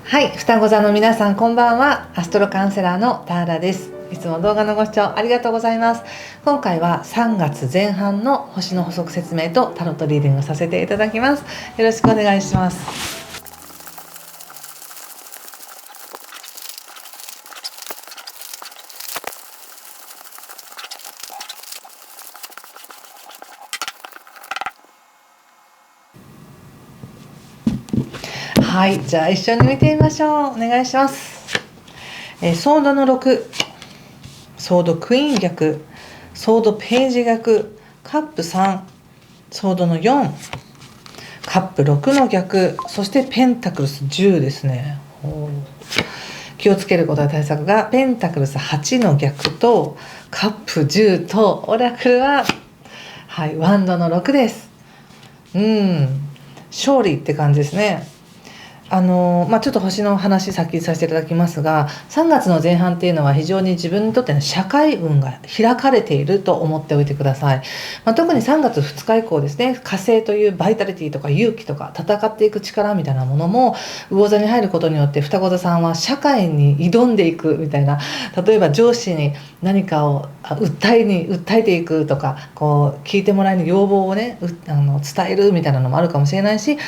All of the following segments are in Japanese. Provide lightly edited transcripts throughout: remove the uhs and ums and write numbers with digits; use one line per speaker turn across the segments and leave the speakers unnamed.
はい、双子座の皆さんこんばんは。アストロカウンセラーのターラです。いつも動画のご視聴ありがとうございます。今回は3月前半の星の補足説明とタロットリーディングをさせていただきます。よろしくお願いします。はい、じゃあ一緒に見てみましょう。お願いします。ソードの6、ソードクイーン逆、ソードページ逆、カップ3、ソードの4、カップ6の逆、そしてペンタクルス10ですね。気をつけることや対策がペンタクルス8の逆とカップ10とオラクルは、はい、ワンドの6です。勝利って感じですね。ちょっと星の話先させていただきますが、3月の前半っていうのは非常に自分にとっての社会運が開かれていると思っておいてください。特に3月2日以降ですね、火星というバイタリティとか勇気とか戦っていく力みたいなものも魚座に入ることによって、双子座さんは社会に挑んでいくみたいな、例えば上司に何かを訴えていくとか、こう聞いてもらいの要望をね伝えるみたいなのもあるかもしれないし、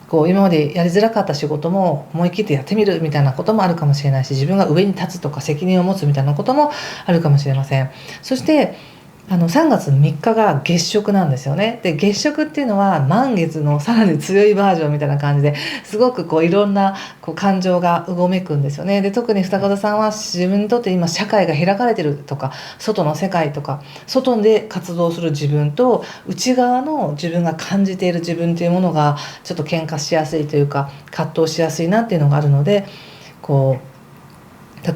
今までやりづらかった仕事も思い切ってやってみるみたいなこともあるかもしれないし、自分が上に立つとか責任を持つみたいなこともあるかもしれません。そして3月3日が月食なんですよね。で、月食っていうのは満月のさらに強いバージョンみたいな感じで、すごくいろんな感情がうごめくんですよね。で、特に双子座さんは自分にとって今社会が開かれてるとか、外の世界とか、外で活動する自分と内側の自分が感じている自分というものがちょっと喧嘩しやすいというか、葛藤しやすいなっていうのがあるので、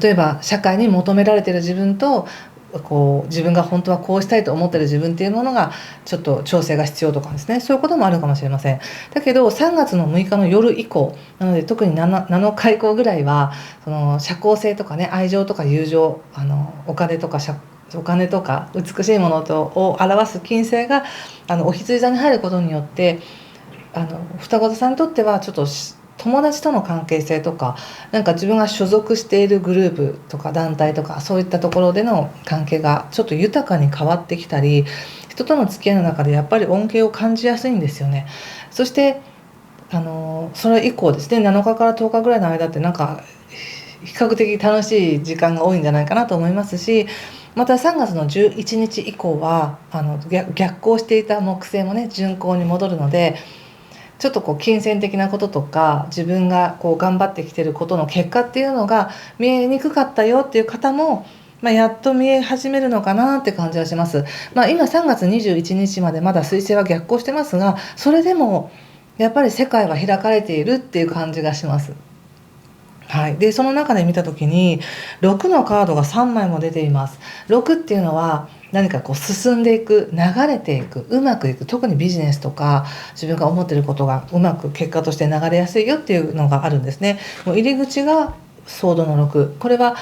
例えば社会に求められている自分と自分が本当はこうしたいと思っている自分っていうものがちょっと調整が必要とかですね、そういうこともあるかもしれません。だけど3月の6日の夜以降なので、特に 7日以降ぐらいはその社交性とかね、愛情とか友情、お金とか美しいものを表す金星がお羊座に入ることによって、双子座さんにとってはちょっと友達との関係性とか、なんか自分が所属しているグループとか団体とか、そういったところでの関係がちょっと豊かに変わってきたり、人との付き合いの中でやっぱり恩恵を感じやすいんですよね。そしてそれ以降ですね、7日から10日ぐらいの間ってなんか比較的楽しい時間が多いんじゃないかなと思いますし、また3月の11日以降は逆行していた木星もね、順行に戻るので、ちょっと金銭的なこととか、自分が頑張ってきてることの結果っていうのが見えにくかったよっていう方も、やっと見え始めるのかなって感じはします。今3月21日までまだ水星は逆行してますが、それでもやっぱり世界は開かれているっていう感じがします。はい、でその中で見た時に6のカードが3枚も出ています。6っていうのは何か進んでいく、流れていく、うまくいく、特にビジネスとか自分が思っていることがうまく結果として流れやすいよっていうのがあるんですね。もう入り口がソードの6、これは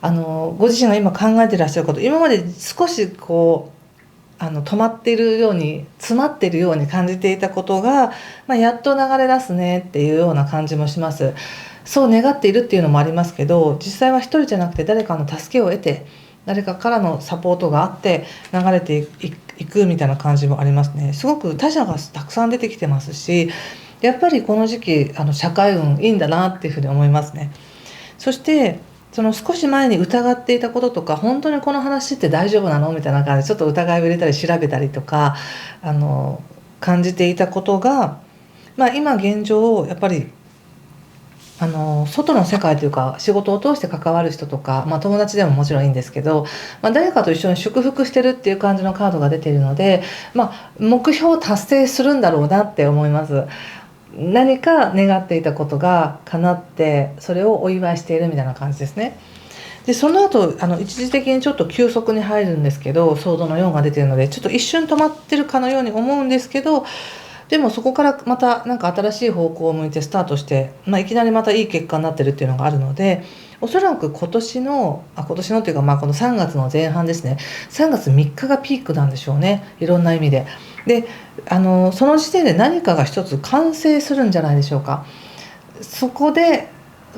ご自身が今考えていらっしゃること、今まで少し止まっているように、詰まっているように感じていたことが、やっと流れ出すねっていうような感じもします。そう願っているっていうのもありますけど、実際は一人じゃなくて誰かの助けを得て、誰かからのサポートがあって流れていくみたいな感じもありますね。すごく他者がたくさん出てきてますし、やっぱりこの時期社会運いいんだなっていうふうに思いますね。そしてその少し前に疑っていたこととか、本当にこの話って大丈夫なのみたいな感じでちょっと疑いを入れたり調べたりとか感じていたことが、今現状やっぱり外の世界というか、仕事を通して関わる人とか、友達でももちろんいいんですけど、誰かと一緒に祝福してるっていう感じのカードが出ているので、目標を達成するんだろうなって思います。何か願っていたことが叶って、それをお祝いしているみたいな感じですね。でその後一時的にちょっと休息に入るんですけど、ソードの4が出ているのでちょっと一瞬止まってるかのように思うんですけど、でもそこからまたなんか新しい方向を向いてスタートして、いきなりまたいい結果になってるっていうのがあるので、おそらく今年のっていうか、この3月の前半ですね、3月3日がピークなんでしょうね、いろんな意味で。でその時点で何かが一つ完成するんじゃないでしょうか。そこで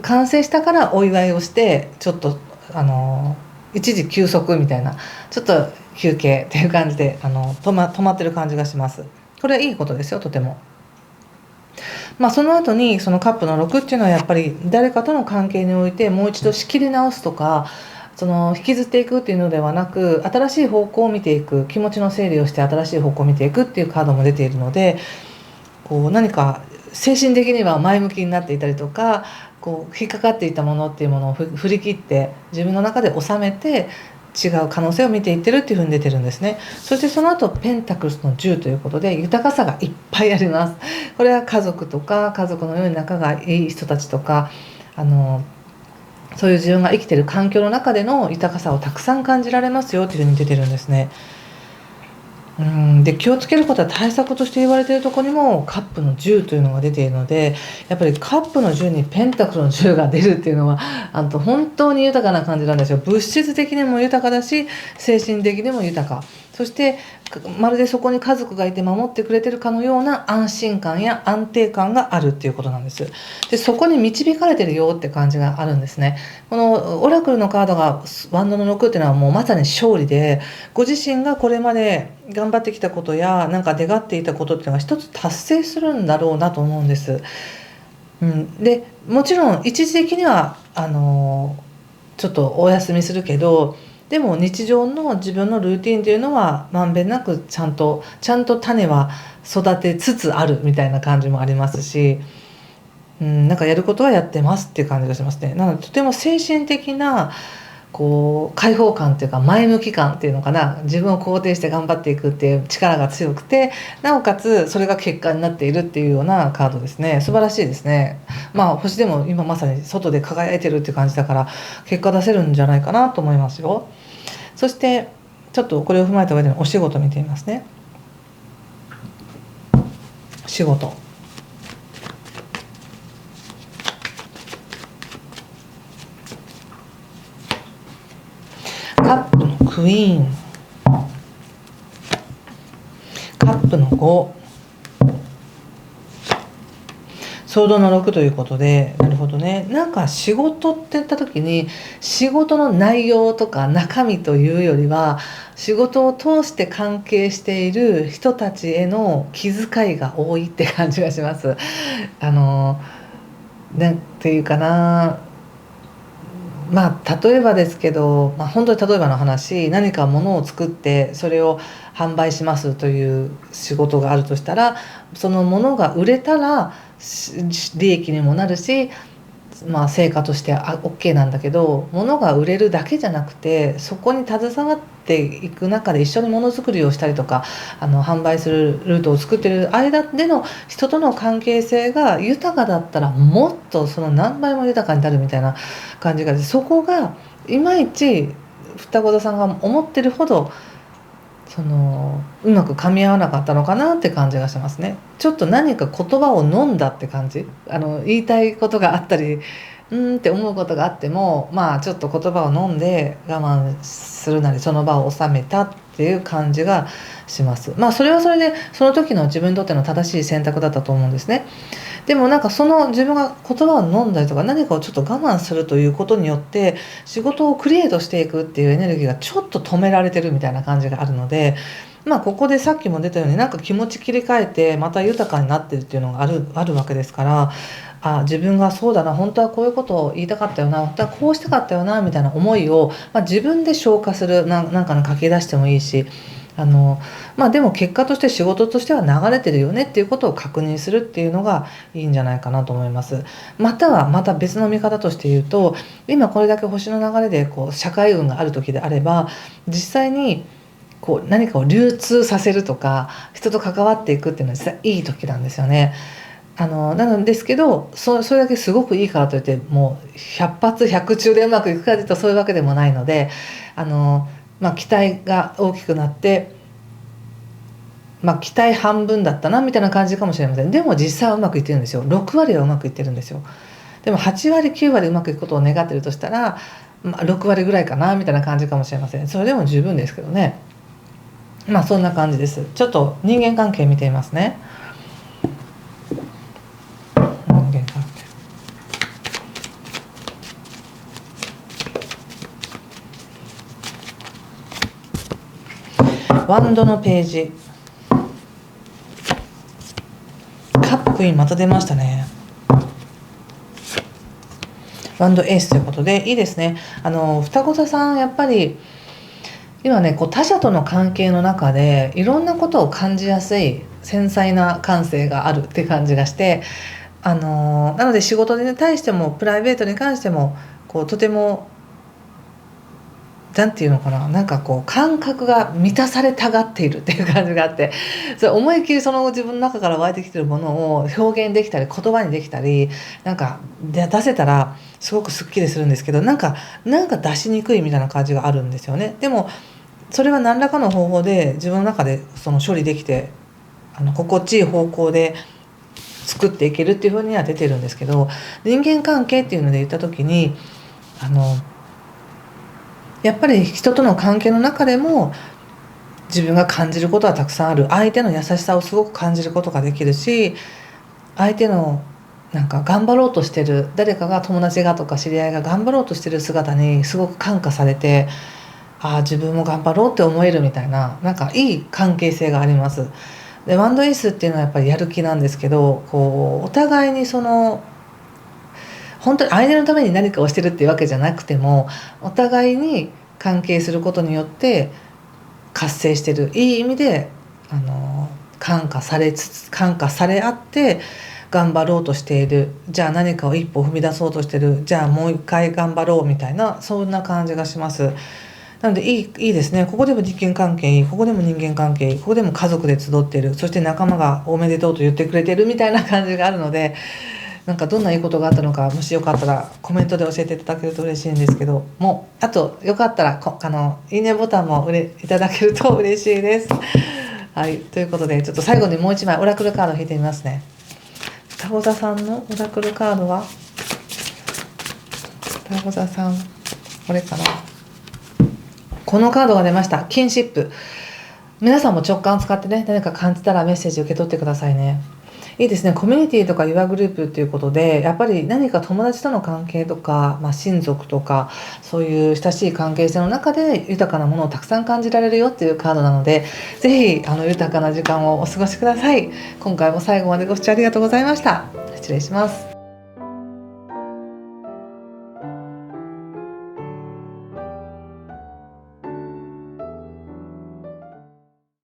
完成したからお祝いをしてちょっと一時休息みたいな、ちょっと休憩っていう感じで止まってる感じがします。これはいいことですよ、とても。その後にそのカップの6っていうのはやっぱり誰かとの関係においてもう一度仕切り直すとか、引きずっていくっていうのではなく、新しい方向を見ていく、気持ちの整理をして新しい方向を見ていくっていうカードも出ているので、何か精神的には前向きになっていたりとか、引っかかっていたものっていうものを振り切って自分の中で収めて、違う可能性を見ていってるっていうふうに出てるんですね。そしてその後ペンタクルスの10ということで、豊かさがいっぱいあります。これは家族とか、家族のように仲がいい人たちとか、そういう自分が生きている環境の中での豊かさをたくさん感じられますよというふうに出てるんですね。で気をつけることは、対策として言われているところにもカップの10というのが出ているので、やっぱりカップの10にペンタクルの10が出るっていうのは本当に豊かな感じなんですよ。物質的にも豊かだし、精神的にも豊か、そしてまるでそこに家族がいて守ってくれてるかのような安心感や安定感があるっていうことなんです。でそこに導かれてるよって感じがあるんですね。このオラクルのカードがワンドの6っていうのはもうまさに勝利で、ご自身がこれまで頑張ってきたことやなんか願っていたことっていうのが一つ達成するんだろうなと思うんです。でもちろん一時的にはちょっとお休みするけど、でも日常の自分のルーティンっていうのはまんべんなくちゃんと種は育てつつあるみたいな感じもありますし、なんかやることはやってますっていう感じがしますね。なのでとても精神的な開放感っていうか、前向き感っていうのかな、自分を肯定して頑張っていくっていう力が強くて、なおかつそれが結果になっているっていうようなカードですね。素晴らしいですね。星でも今まさに外で輝いてるっていう感じだから、結果出せるんじゃないかなと思いますよ。そしてちょっとこれを踏まえた上でのお仕事見てみますね。仕事、カップのクイーン、カップの5、ソードの6ということで、なるほどね。なんか仕事って言った時に、仕事の内容とか中身というよりは、仕事を通して関係している人たちへの気遣いが多いって感じがします。なんていうかな、例えばですけど、本当に例えばの話、何か物を作ってそれを販売しますという仕事があるとしたら、その物が売れたら利益にもなるし、成果としてOK なんだけど、物が売れるだけじゃなくて、そこに携わっていく中で一緒にものづくりをしたりとか、販売するルートを作ってる間での人との関係性が豊かだったら、もっとその何倍も豊かになるみたいな感じが、そこがいまいち双子座さんが思ってるほどうまく噛み合わなかったのかなって感じがしますね。ちょっと何か言葉を飲んだって感じ、言いたいことがあったりって思うことがあっても、ちょっと言葉を飲んで我慢するなり、その場を収めたっていう感じがします。それはそれでその時の自分にとっての正しい選択だったと思うんですね。でもなんか自分が言葉を飲んだりとか、何かをちょっと我慢するということによって仕事をクリエイトしていくっていうエネルギーがちょっと止められてるみたいな感じがあるので、ここでさっきも出たように、なんか気持ち切り替えてまた豊かになってるっていうのがあるわけですから、自分がそうだな、本当はこういうことを言いたかったよな、本当はこうしたかったよなみたいな思いを、自分で消化する、なんかに書き出してもいいし、でも結果として仕事としては流れてるよねっていうことを確認するっていうのがいいんじゃないかなと思います。また別の見方として言うと、今これだけ星の流れで社会運がある時であれば、実際に何かを流通させるとか、人と関わっていくっていうのは実際いい時なんですよね。なんですけど、それだけすごくいいからといってもう100発100中でうまくいくかというとそういうわけでもないので、期待が大きくなって、期待半分だったなみたいな感じかもしれません。でも実際はうまくいってるんですよ。6割はうまくいってるんですよ。でも8割9割うまくいくことを願ってるとしたら、6割ぐらいかなみたいな感じかもしれません。それでも十分ですけどね。そんな感じです。ちょっと人間関係見てみますね。人間関係、ワンドのページ、カップインまた出ましたね。ワンドエースということでいいですね。双子座さんやっぱり今ね他者との関係の中でいろんなことを感じやすい繊細な感性があるって感じがして、なので仕事に対してもプライベートに関してもとてもなんていうのかな、なんか感覚が満たされたがっているっていう感じがあって、それ思いっきりその自分の中から湧いてきてるものを表現できたり言葉にできたりなんか出せたらすごくすっきりするんですけど、なんか出しにくいみたいな感じがあるんですよね。でもそれは何らかの方法で自分の中でその処理できて心地いい方向で作っていけるっていう風には出てるんですけど、人間関係っていうので言った時にやっぱり人との関係の中でも自分が感じることはたくさんある。相手の優しさをすごく感じることができるし、相手のなんか頑張ろうとしてる誰かが友達がとか知り合いが頑張ろうとしてる姿にすごく感化されて、ああ自分も頑張ろうって思えるみたいな、なんかいい関係性があります。でワンドエースっていうのはやっぱりやる気なんですけど、お互いに本当に相手のために何かをしてるっていうわけじゃなくてもお互いに関係することによって活性してる、いい意味で感化され合って頑張ろうとしている、じゃあ何かを一歩踏み出そうとしてる、じゃあもう一回頑張ろうみたいな、そんな感じがします。なのでいいですね。ここでも人間関係いい、ここでも人間関係いい、ここでも家族で集っている、そして仲間がおめでとうと言ってくれてるみたいな感じがあるので、なんかどんないいことがあったのか、もしよかったらコメントで教えていただけると嬉しいんですけども、あとよかったらいいねボタンもいただけると嬉しいです。はい、ということでちょっと最後にもう一枚オラクルカードを引いてみますね。双子座さんのオラクルカードは、双子座さんこれかな、このカードが出ました。キンシップ。皆さんも直感を使ってね、何か感じたらメッセージ受け取ってくださいね。いいですね。コミュニティとかユアグループっていうことで、やっぱり何か友達との関係とか、親族とかそういう親しい関係性の中で豊かなものをたくさん感じられるよっていうカードなので、ぜひ豊かな時間をお過ごしください。今回も最後までご視聴ありがとうございました。失礼します。